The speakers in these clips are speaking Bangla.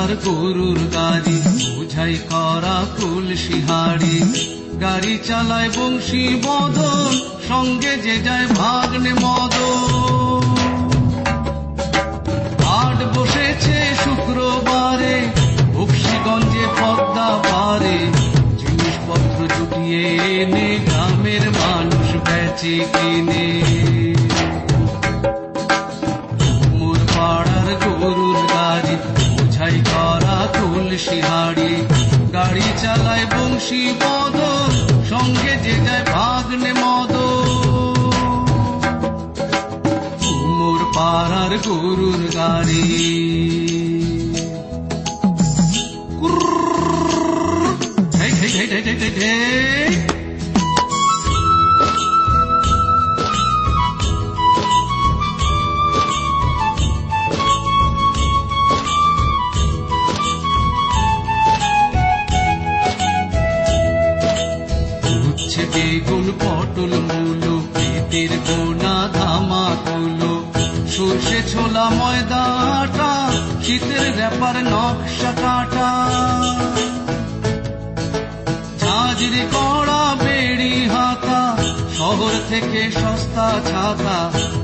পাড়ার গরুর গাড়ি বোঝাই করা তুলসীহাড়ি গাড়ি চালায় বংশী বদন সঙ্গে যে যায় ভাগ্নে মদন হাট বসেছে শুক্রবারে বক্সিগঞ্জে পদ্মা পারে জিনিসপত্র জুটিয়ে এনে গ্রামের মানুষ বেচে কিনে মোর পাড়ার গরুর গাড়ি বোঝাই করা তুলসীহাড়ি গাড়ি চালায় বংশী বদন সঙ্গে যে যায় ভাগ্নে মদন মোর পাড়ার গরুর গাড়ি উচ্ছে বেগুন পটল মূলো পেটের গোনা ধামা তুলো সর্ষে ছোলা ময়দা আটা শীতের ব্যাপার নকশা কাটা ঝাঁঝরি কড়া বেড়ি হাতা শহর থেকে সস্তা ছাতা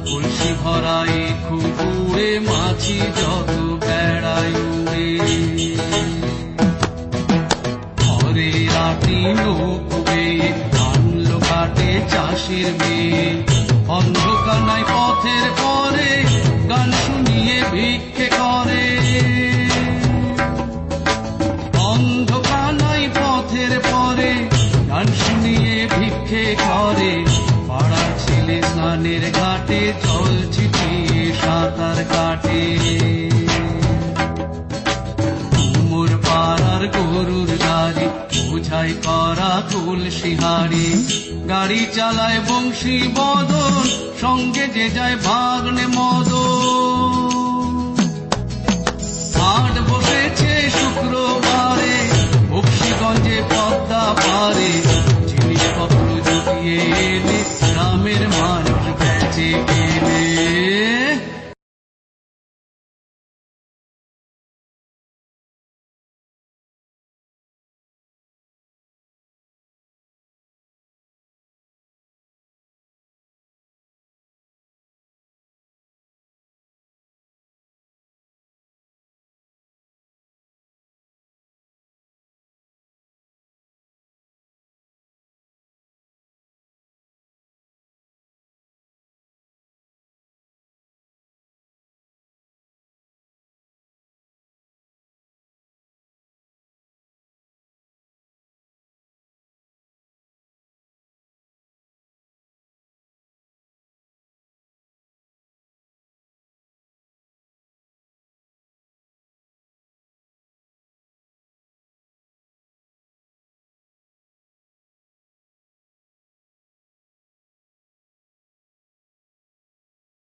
কলসি ভরাই খুবুড়ে মাছি যত বেড়ায় উড়ে ঘরে আটি নৌকবে আনলো কাটে চাষির মেয়ে অন্ধকানায় পথের পরে গান শুনিয়ে ভিক্ষে করে অন্ধকানায় পথের পরে গান শুনিয়ে ভিক্ষে করে পাড়ার ছেলে স্নানের ঘাটে জল ছিটিয়ে সাঁতার কাটে মোর পাড়ার গরুর গাড়ি বোঝাই করা তুলসীহাড়ি গাড়ি চালায় বংশী বদন সঙ্গে যে যায় ভাগ্নে মদন